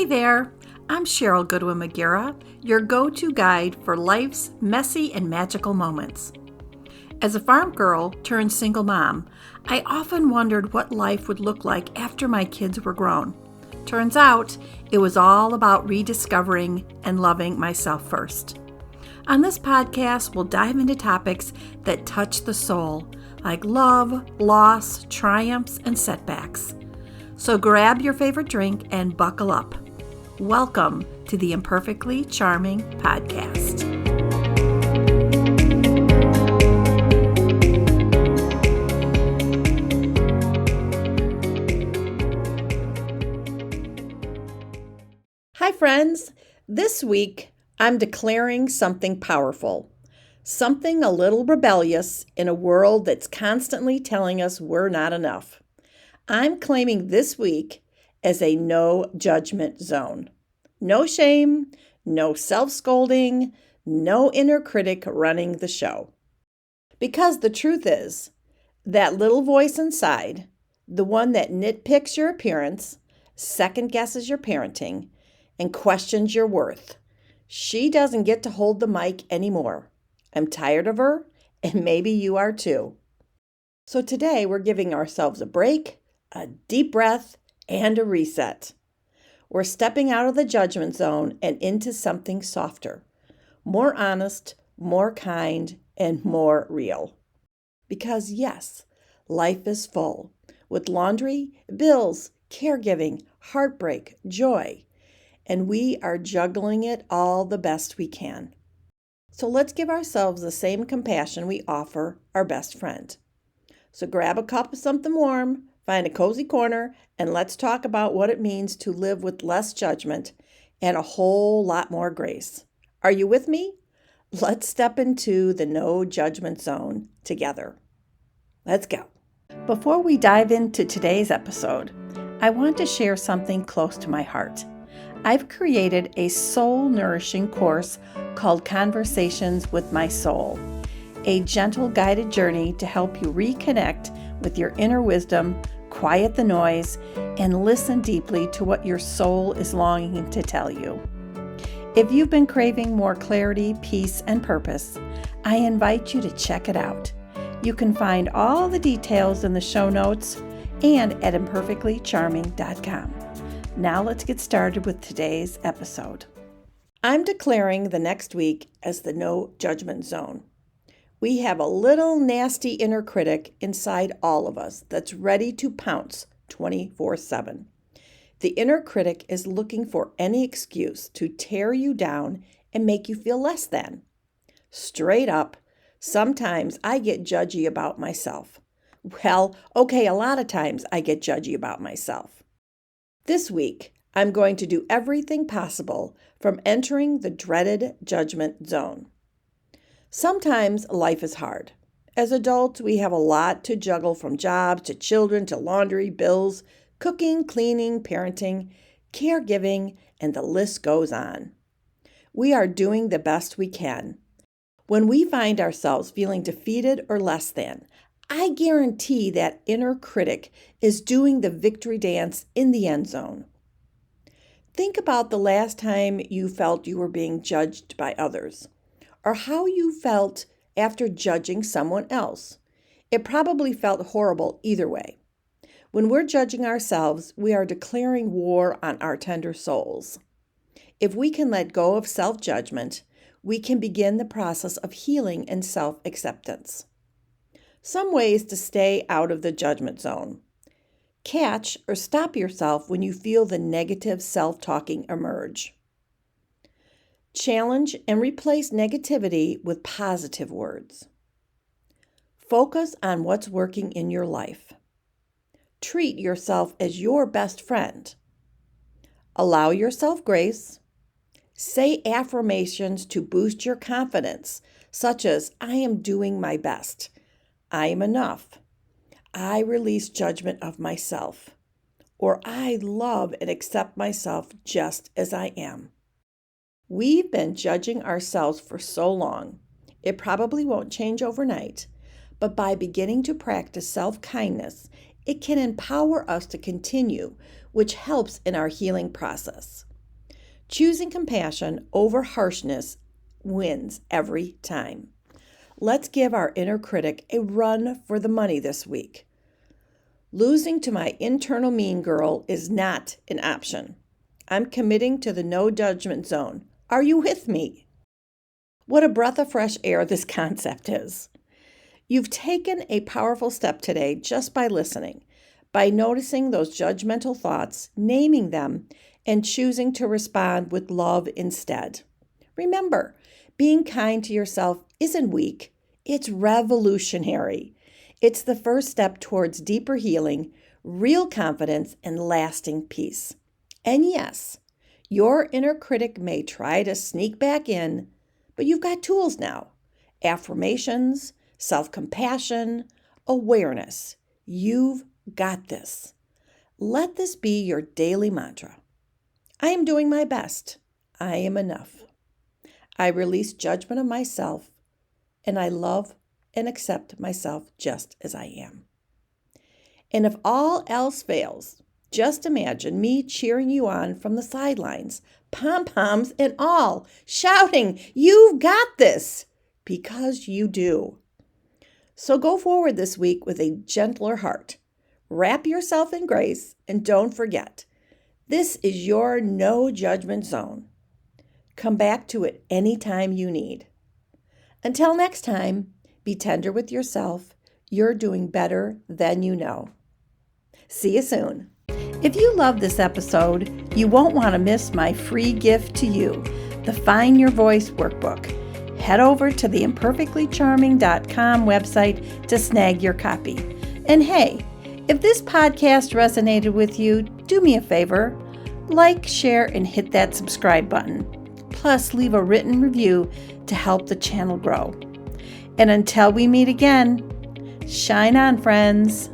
Hey there, I'm Sheryl Goodwin-McGarrah, your go-to guide for life's messy and magical moments. As a farm girl turned single mom, I often wondered what life would look like after my kids were grown. Turns out, it was all about rediscovering and loving myself first. On this podcast, we'll dive into topics that touch the soul, like love, loss, triumphs, and setbacks. So grab your favorite drink and buckle up. Welcome to the Imperfectly Charming Podcast. Hi friends, this week I'm declaring something powerful, something a little rebellious in a world that's constantly telling us we're not enough. I'm claiming this week as a no judgment zone. No shame, no self-scolding, no inner critic running the show. Because the truth is, that little voice inside, the one that nitpicks your appearance, second guesses your parenting, and questions your worth, she doesn't get to hold the mic anymore. I'm tired of her, and maybe you are too. So today we're giving ourselves a break, a deep breath, and a reset. We're stepping out of the judgment zone and into something softer, more honest, more kind, and more real. Because yes, life is full, with laundry, bills, caregiving, heartbreak, joy, and we are juggling it all the best we can. So let's give ourselves the same compassion we offer our best friend. So grab a cup of something warm, find a cozy corner, and let's talk about what it means to live with less judgment and a whole lot more grace. Are you with me? Let's step into the no judgment zone together. Let's go. Before we dive into today's episode, I want to share something close to my heart. I've created a soul-nourishing course called Conversations with My Soul, a gentle guided journey to help you reconnect with your inner wisdom, quiet the noise, and listen deeply to what your soul is longing to tell you. If you've been craving more clarity, peace, and purpose, I invite you to check it out. You can find all the details in the show notes and at imperfectlycharming.com. Now let's get started with today's episode. I'm declaring the next week as the no judgment zone. We have a little nasty inner critic inside all of us that's ready to pounce 24/7. The inner critic is looking for any excuse to tear you down and make you feel less than. Straight up, sometimes I get judgy about myself. Well, okay, a lot of times I get judgy about myself. This week, I'm going to do everything possible from entering the dreaded judgment zone. Sometimes life is hard. As adults, we have a lot to juggle, from jobs to children to laundry, bills, cooking, cleaning, parenting, caregiving, and the list goes on. We are doing the best we can. When we find ourselves feeling defeated or less than, I guarantee that inner critic is doing the victory dance in the end zone. Think about the last time you felt you were being judged by others, or how you felt after judging someone else. It probably felt horrible either way. When we're judging ourselves, we are declaring war on our tender souls. If we can let go of self-judgment, we can begin the process of healing and self-acceptance. Some ways to stay out of the judgment zone. Catch or stop yourself when you feel the negative self-talking emerge. Challenge and replace negativity with positive words. Focus on what's working in your life. Treat yourself as your best friend. Allow yourself grace. Say affirmations to boost your confidence, such as, I am doing my best. I am enough. I release judgment of myself. Or I love and accept myself just as I am. We've been judging ourselves for so long, it probably won't change overnight, but by beginning to practice self-kindness, it can empower us to continue, which helps in our healing process. Choosing compassion over harshness wins every time. Let's give our inner critic a run for the money this week. Losing to my internal mean girl is not an option. I'm committing to the no judgment zone. Are you with me? What a breath of fresh air this concept is. You've taken a powerful step today just by listening, by noticing those judgmental thoughts, naming them, and choosing to respond with love instead. Remember, being kind to yourself isn't weak, it's revolutionary. It's the first step towards deeper healing, real confidence, and lasting peace. And yes, your inner critic may try to sneak back in, but you've got tools now. Affirmations, self-compassion, awareness. You've got this. Let this be your daily mantra. I am doing my best. I am enough. I release judgment of myself, and I love and accept myself just as I am. And if all else fails, just imagine me cheering you on from the sidelines, pom-poms and all, shouting, "You've got this!" Because you do. So go forward this week with a gentler heart. Wrap yourself in grace, and don't forget, this is your no judgment zone. Come back to it anytime you need. Until next time, be tender with yourself. You're doing better than you know. See you soon. If you love this episode, you won't want to miss my free gift to you, the Find Your Voice Workbook. Head over to the imperfectlycharming.com website to snag your copy. And hey, if this podcast resonated with you, do me a favor, like, share, and hit that subscribe button. Plus, leave a written review to help the channel grow. And until we meet again, shine on, friends.